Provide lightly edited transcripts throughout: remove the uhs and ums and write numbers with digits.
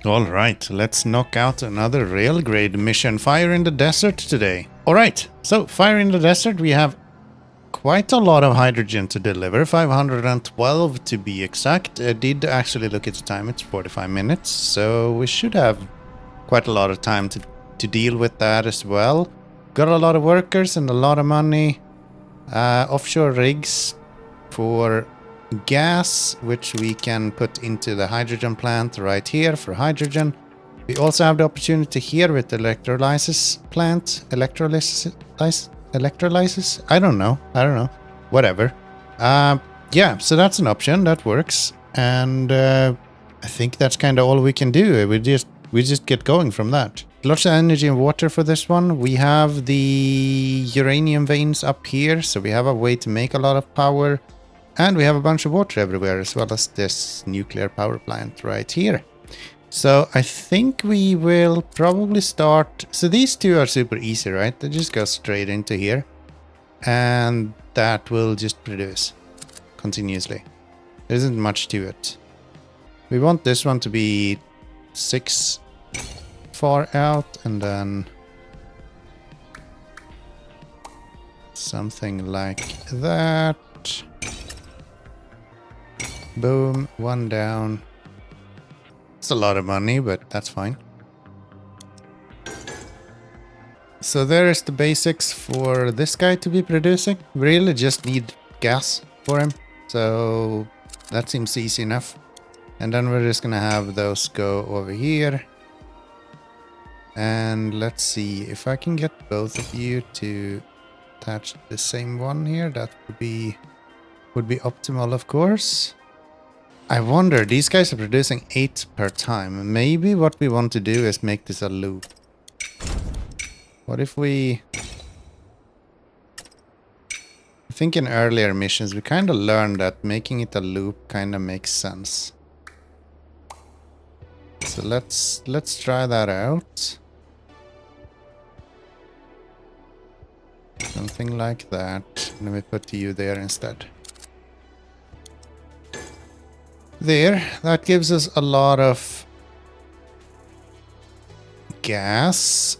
Alright, let's knock out another RAILGRADE mission, Fire in the Desert, today. Alright, so Fire in the Desert, we have quite a lot of hydrogen to deliver, 512 to be exact. I did actually look at the time, it's 45 minutes, so we should have quite a lot of time to deal with that as well. Got a lot of workers and a lot of money. Offshore rigs for gas, which we can put into the hydrogen plant right here for hydrogen. We also have the opportunity here with the electrolysis plant. Electrolysis? I don't know. Whatever. Yeah, so that's an option that works. And I think that's kind of all we can do. We just get going from that. Lots of energy and water for this one. We have the uranium veins up here, so we have a way to make a lot of power. And we have a bunch of water everywhere, as well as this nuclear power plant right here. So I think we will probably start... So these two are super easy, right? They just go straight into here. And that will just produce continuously. There isn't much to it. We want this one to be 6 far out, and then something like that. Boom, one down. It's a lot of money, but that's fine. So there is the basics for this guy to be producing. We really just need gas for him. So that seems easy enough. And then we're just gonna have those go over here. And let's see if I can get both of you to attach the same one here. That would be optimal, of course. I wonder, these guys are producing 8 per time. Maybe what we want to do is make this a loop. What if we... I think in earlier missions we kind of learned that making it a loop kind of makes sense. So let's try that out. Something like that. Let me put you there instead. There, that gives us a lot of gas,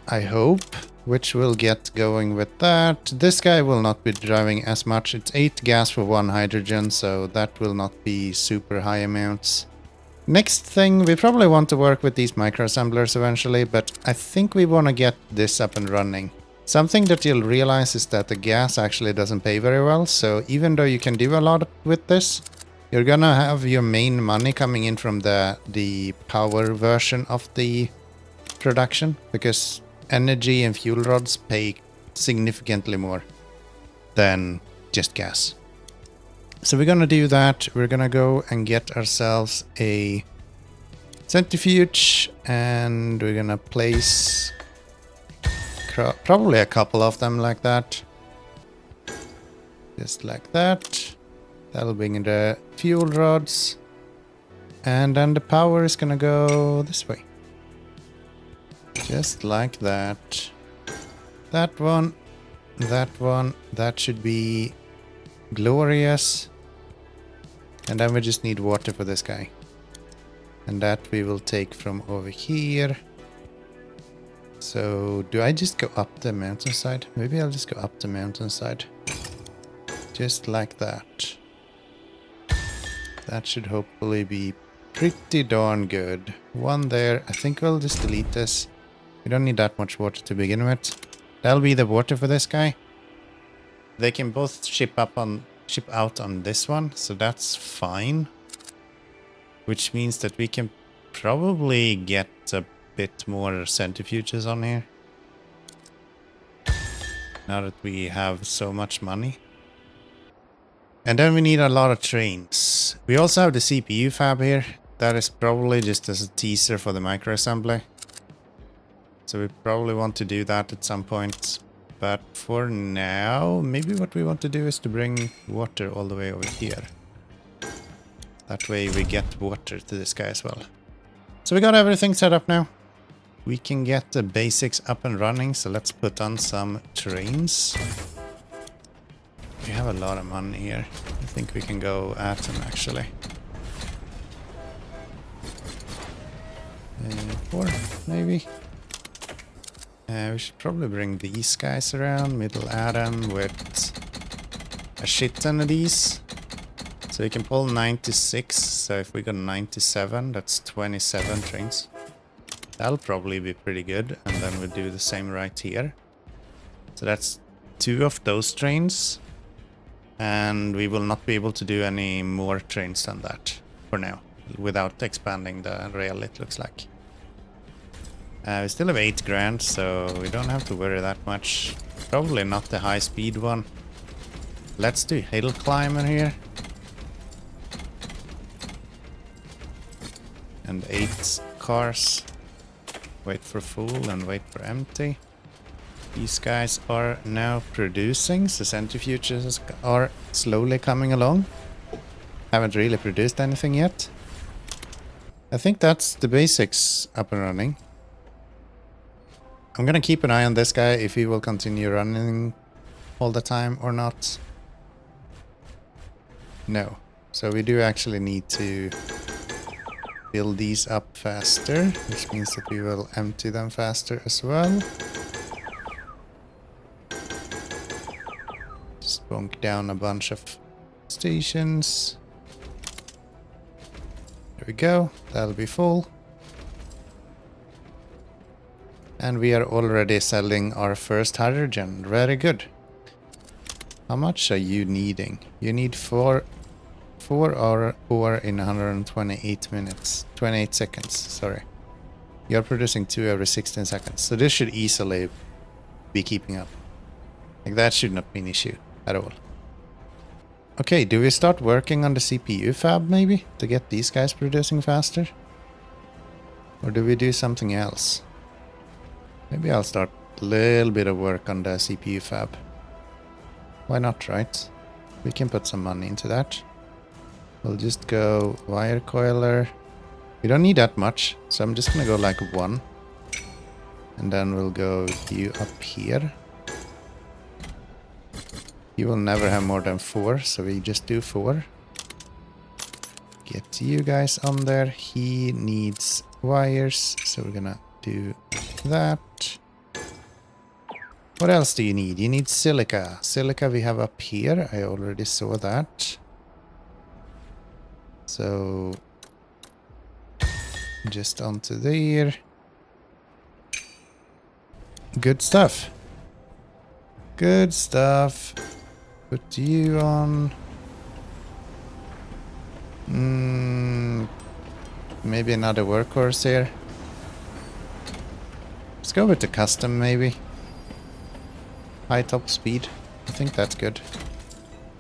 I hope, which we'll get going with that. This guy will not be driving as much. It's 8 gas for 1 hydrogen, so that will not be super high amounts. Next thing, we probably want to work with these microassemblers eventually, but I think we want to get this up and running. Something that you'll realize is that the gas actually doesn't pay very well, so even though you can do a lot with this, you're gonna have your main money coming in from the power version of the production, because energy and fuel rods pay significantly more than just gas. So we're gonna do that. We're gonna go and get ourselves a centrifuge, and we're gonna place probably a couple of them like that. Just like that. That'll bring in the fuel rods. And then the power is gonna go this way. Just like that. That one. That one. That should be glorious. And then we just need water for this guy. And that we will take from over here. So do I just go up the mountainside? Maybe I'll just go up the mountainside. Just like that. That should hopefully be pretty darn good. One there. I think we'll just delete this. We don't need that much water to begin with. That'll be the water for this guy. They can both ship out on this one, so that's fine. Which means that we can probably get a bit more centrifuges on here. Now that we have so much money. And then we need a lot of trains. We also have the CPU fab here. That is probably just as a teaser for the microassembly. So we probably want to do that at some point. But for now, maybe what we want to do is to bring water all the way over here. That way we get water to this guy as well. So we got everything set up now. We can get the basics up and running, so let's put on some trains. We have a lot of money here. I think we can go at them actually. 4, maybe. We should probably bring these guys around. Middle Adam with a shit ton of these. So we can pull 96. So if we got 97, that's 27 trains. That'll probably be pretty good. And then we'll do the same right here. So that's 2 of those trains. And we will not be able to do any more trains than that for now, without expanding the rail, it looks like. We still have 8 grand, so we don't have to worry that much. Probably not the high speed one. Let's do hill climber here. And 8 cars. Wait for full and wait for empty. These guys are now producing, so centrifuges are slowly coming along. Haven't really produced anything yet. I think that's the basics up and running. I'm gonna keep an eye on this guy if he will continue running all the time or not. No. So we do actually need to build these up faster, which means that we will empty them faster as well. Just bonk down a bunch of stations. There we go. That'll be full. And we are already selling our first hydrogen. Very good. How much are you needing? You need 4 ore in 128 minutes. 28 seconds, sorry. You're producing 2 every 16 seconds. So this should easily be keeping up. Like that should not be an issue at all. Okay, do we start working on the CPU fab maybe? To get these guys producing faster? Or do we do something else? Maybe I'll start a little bit of work on the CPU fab. Why not, right? We can put some money into that. We'll just go wire coiler. We don't need that much, so I'm just gonna go like 1. And then we'll go you up here. You will never have more than 4, so we just do 4. Get you guys on there. He needs wires, so we're gonna do that. What else do you need? You need silica. Silica we have up here. I already saw that. So just onto there. Good stuff. Good stuff. Put you on. Maybe another workhorse here. Let's go with the custom maybe. High top speed. I think that's good.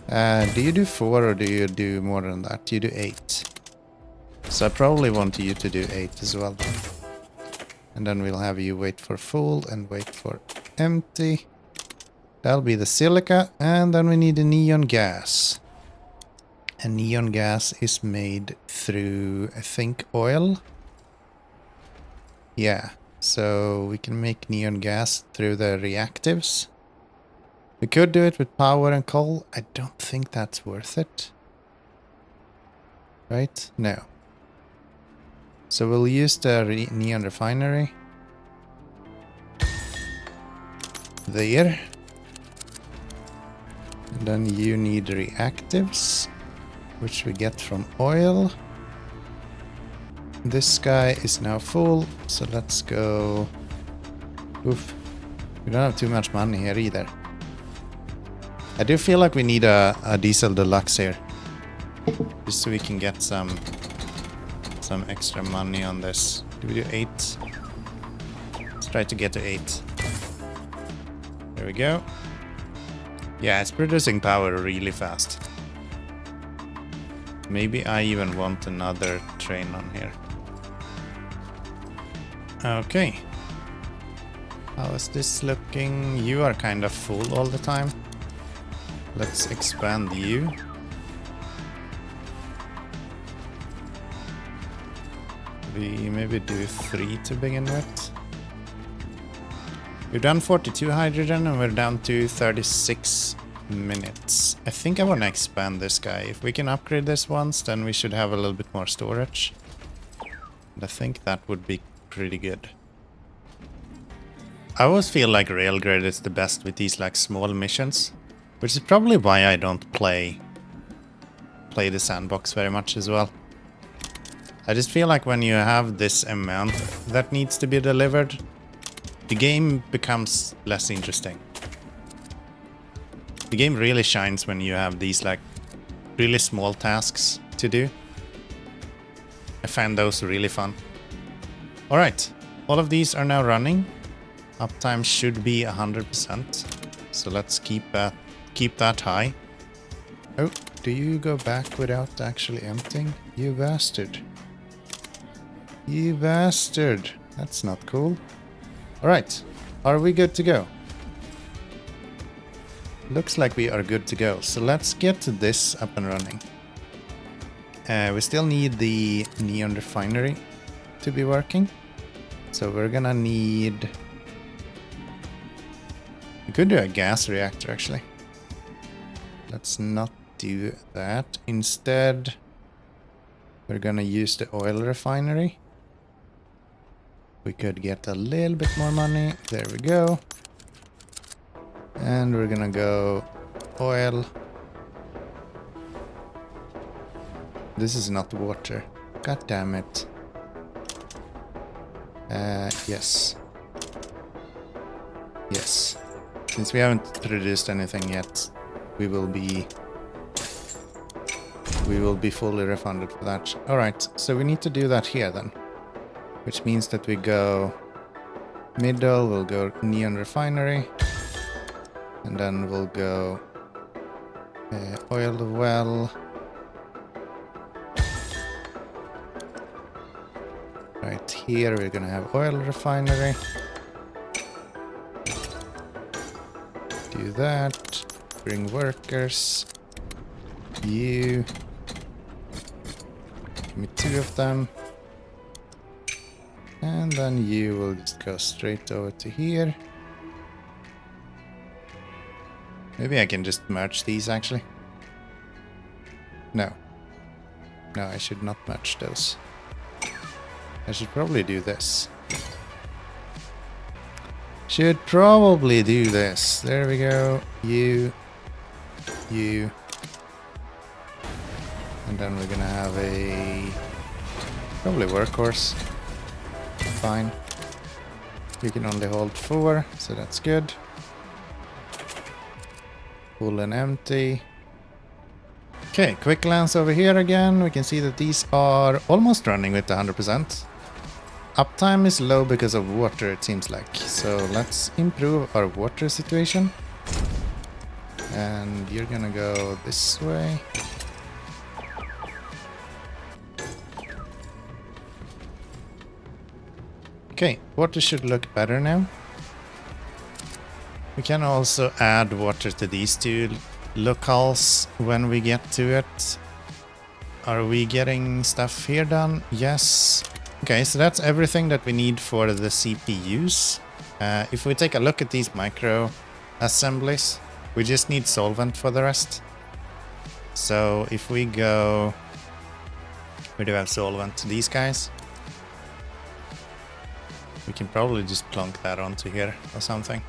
Do you do 4 or do you do more than that? You do 8. So I probably want you to do 8 as well. And then we'll have you wait for full and wait for empty. That'll be the silica. And then we need a neon gas. And neon gas is made through, I think, oil. Yeah. So we can make neon gas through the reactives. We could do it with power and coal. I don't think that's worth it. Right? No. So we'll use the neon refinery. There. And then you need reactives, which we get from oil. This guy is now full, so let's go. Oof. We don't have too much money here either. I do feel like we need a diesel deluxe here. Just so we can get some extra money on this. Do we do 8? Let's try to get to 8. There we go. Yeah, it's producing power really fast. Maybe I even want another train on here. Okay. How is this looking? You are kind of full all the time. Let's expand you. We maybe do 3 to begin with. We've done 42 hydrogen and we're down to 36 minutes. I think I want to expand this guy. If we can upgrade this once, then we should have a little bit more storage. And I think that would be pretty good. I always feel like RAILGRADE is the best with these like small missions, which is probably why I don't play the sandbox very much as well. I just feel like when you have this amount that needs to be delivered, the game becomes less interesting. The game really shines when you have these like really small tasks to do. I find those really fun. Alright, all of these are now running. Uptime should be 100%. So let's keep that high. Oh, do you go back without actually emptying? You bastard. You bastard. That's not cool. Alright, are we good to go? Looks like we are good to go. So let's get this up and running. We still need the neon refinery to be working. So we're gonna need... We could do a gas reactor actually. Let's not do that. Instead, we're gonna use the oil refinery. We could get a little bit more money. There we go. And we're gonna go oil. This is not water. God damn it. Yes. Yes. Since we haven't produced anything yet, we will be fully refunded for that. Alright, so we need to do that here then. Which means that we go middle, we'll go neon refinery. And then we'll go oil well. Right here we're gonna have oil refinery. Do that. Bring workers. You. Give me 2 of them. And then you will just go straight over to here. Maybe I can just merge these actually. No. No, I should not merge those. I should probably do this. Should probably do this. There we go. You. And then we're gonna have a... probably workhorse. Fine. You can only hold 4, so that's good. Full and empty. Okay, quick glance over here again. We can see that these are almost running with 100%. Uptime is low because of water, it seems like. So let's improve our water situation. And you're gonna go this way. Okay, water should look better now. We can also add water to these 2 locales when we get to it. Are we getting stuff here done? Yes. Okay, so that's everything that we need for the CPUs. If we take a look at these micro assemblies, we just need solvent for the rest. So if we go... we do have solvent to these guys. We can probably just plunk that onto here or something.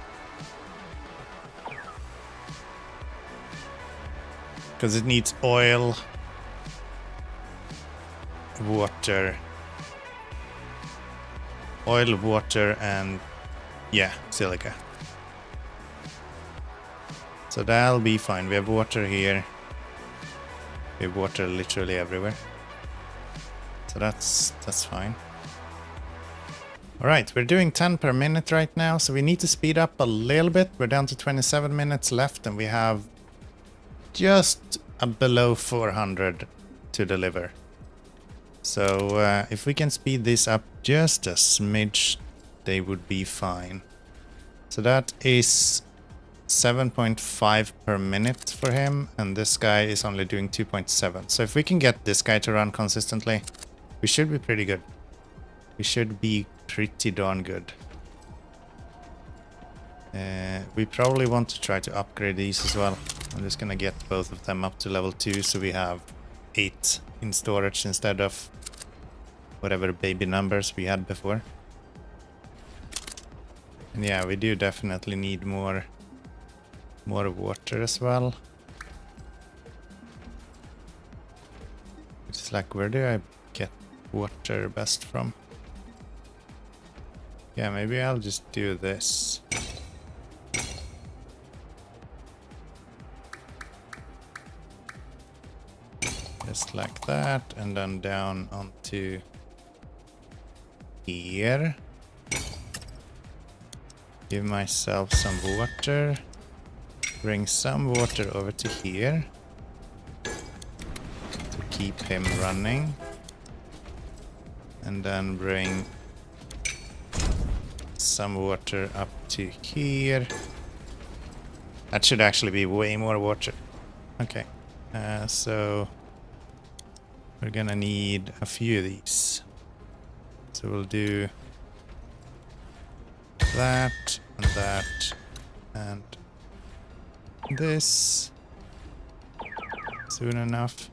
Because it needs oil, water, and yeah, silica. So that'll be fine. We have water here. We have water literally everywhere. So that's fine. Alright, we're doing 10 per minute right now, so we need to speed up a little bit. We're down to 27 minutes left and we have just below 400 to deliver. So if we can speed this up just a smidge, they would be fine. So that is 7.5 per minute for him, and this guy is only doing 2.7. So if we can get this guy to run consistently, we should be pretty good. We should be pretty darn good. We probably want to try to upgrade these as well. I'm just gonna get both of them up to level 2 so we have 8 in storage instead of whatever baby numbers we had before. And yeah, we do definitely need more water as well. It's like, where do I get water best from? Yeah, maybe I'll just do this. Just like that, and then down onto here. Give myself some water. Bring some water over to here to keep him running. And then bring some water up to here. That should actually be way more water. Okay, so we're gonna need a few of these. So we'll do that and that and this soon enough.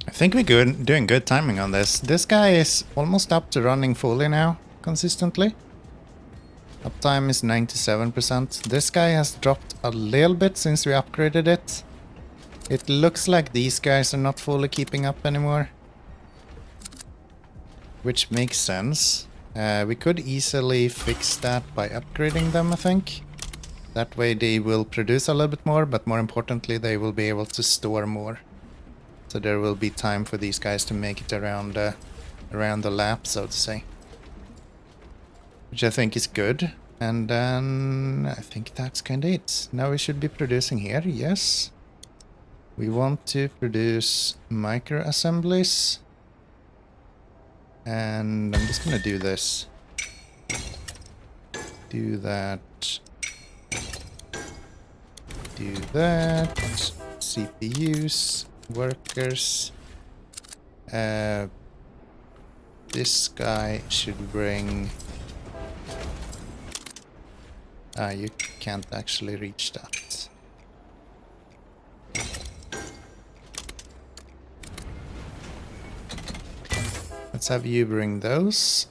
I think we're doing good timing on this. This guy is almost up to running fully now, consistently. Uptime is 97%. This guy has dropped a little bit since we upgraded it. It looks like these guys are not fully keeping up anymore, which makes sense. We could easily fix that by upgrading them, I think. That way they will produce a little bit more, but more importantly, they will be able to store more. So there will be time for these guys to make it around the lap, so to say. Which I think is good. And then I think that's kind of it. Now we should be producing here, yes. We want to produce micro assemblies. And I'm just gonna do this. Do that. Do that. CPUs. Workers. This guy should bring... you can't actually reach that. Let's have you bring those.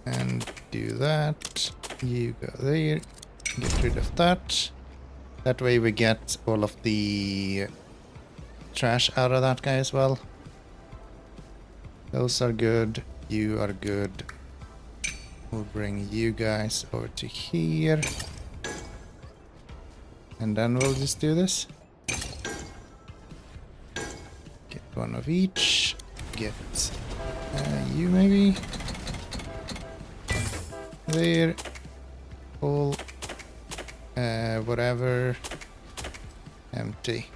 And do that. You go there. Get rid of that. That way we get all of the trash out of that guy as well. Those are good. You are good. We'll bring you guys over to here. And then we'll just do this. Get one of each. Get you maybe. There. Full. Whatever. Empty.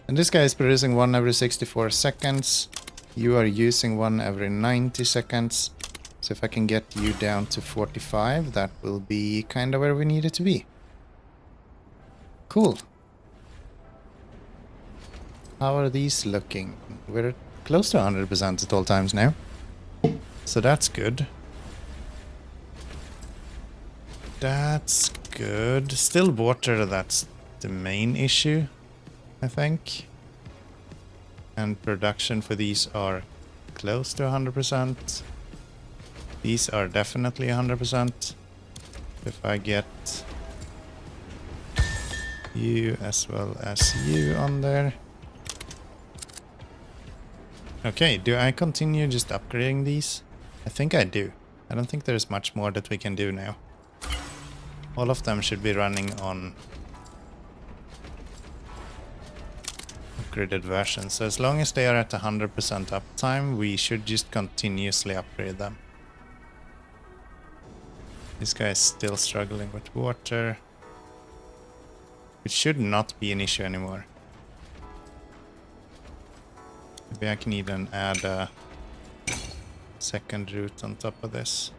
And this guy is producing one every 64 seconds. You are using one every 90 seconds. So if I can get you down to 45, that will be kind of where we need it to be. Cool. How are these looking? We're close to 100% at all times now. So that's good. That's good. Still water, that's the main issue, I think. And production for these are close to 100%. These are definitely 100%. If I get you as well as you on there. Okay, do I continue just upgrading these? I think I do. I don't think there's much more that we can do now. All of them should be running on upgraded versions. So as long as they are at 100% uptime, we should just continuously upgrade them. This guy is still struggling with water. It should not be an issue anymore. Maybe I can even add a second route on top of this.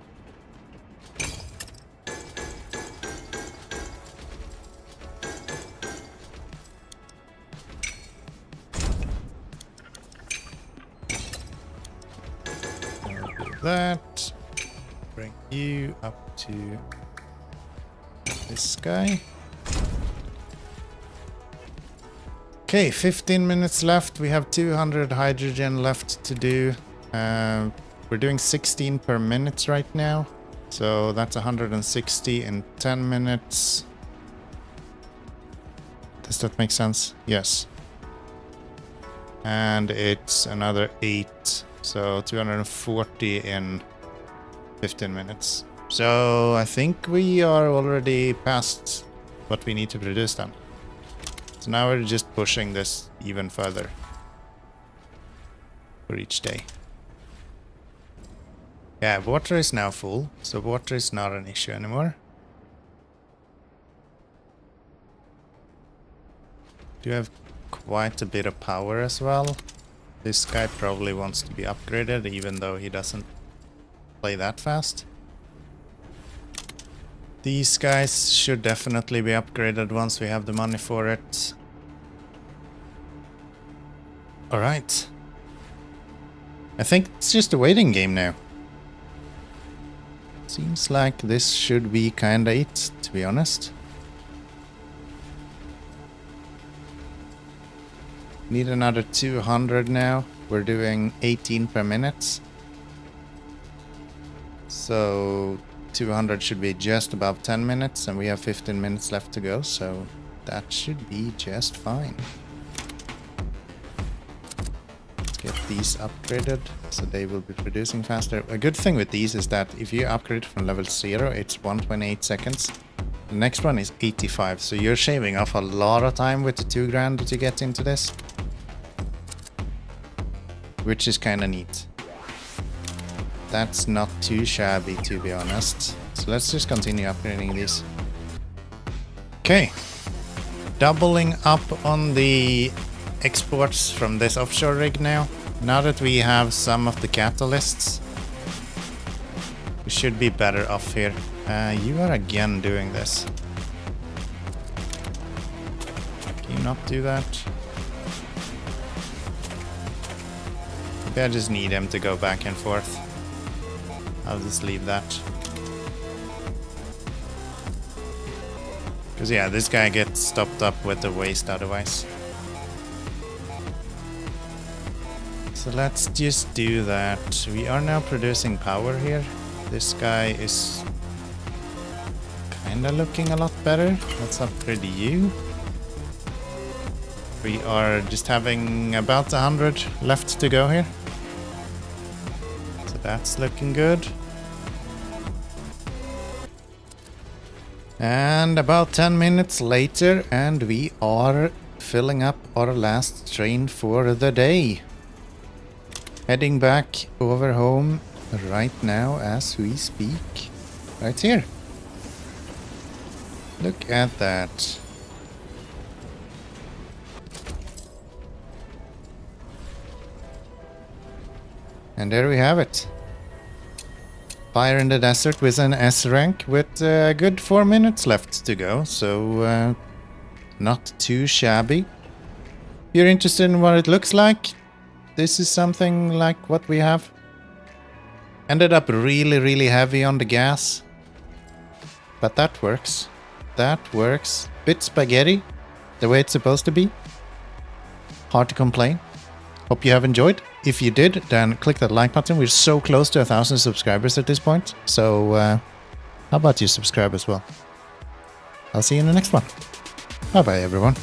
That. Bring you up to this guy. Okay, 15 minutes left. We have 200 hydrogen left to do. We're doing 16 per minute right now. So that's 160 in 10 minutes. Does that make sense? Yes. And it's another 8. So 240 in 15 minutes. So I think we are already past what we need to produce then. So now we're just pushing this even further for each day. Yeah, water is now full, so water is not an issue anymore. Do have quite a bit of power as well. This guy probably wants to be upgraded, even though he doesn't play that fast. These guys should definitely be upgraded once we have the money for it. Alright. I think it's just a waiting game now. Seems like this should be kinda it, to be honest. Need another 200 now. We're doing 18 per minute. So 200 should be just above 10 minutes and we have 15 minutes left to go, so that should be just fine. Let's get these upgraded so they will be producing faster. A good thing with these is that if you upgrade from level 0, it's 128 seconds. The next one is 85, so you're shaving off a lot of time with the 2 grand that you get into this. Which is kinda neat. That's not too shabby, to be honest. So let's just continue upgrading these. Okay. Doubling up on the exports from this offshore rig now. Now that we have some of the catalysts, we should be better off here. You are again doing this. Can you not do that? Maybe I just need him to go back and forth. I'll just leave that. Because yeah, this guy gets stopped up with the waste otherwise. So let's just do that. We are now producing power here. This guy is kinda looking a lot better. Let's upgrade you. We are just having about 100 left to go here. So that's looking good. And about 10 minutes later, and we are filling up our last train for the day. Heading back over home right now as we speak. Right here. Look at that. And there we have it. Fire in the Desert with an S rank with a good 4 minutes left to go, so not too shabby. If you're interested in what it looks like, this is something like what we have. Ended up really heavy on the gas, but that works. That works. Bit spaghetti, the way it's supposed to be. Hard to complain. Hope you have enjoyed. If you did, then click that like button. We're so close to 1,000 subscribers at this point. So how about you subscribe as well? I'll see you in the next one. Bye bye everyone.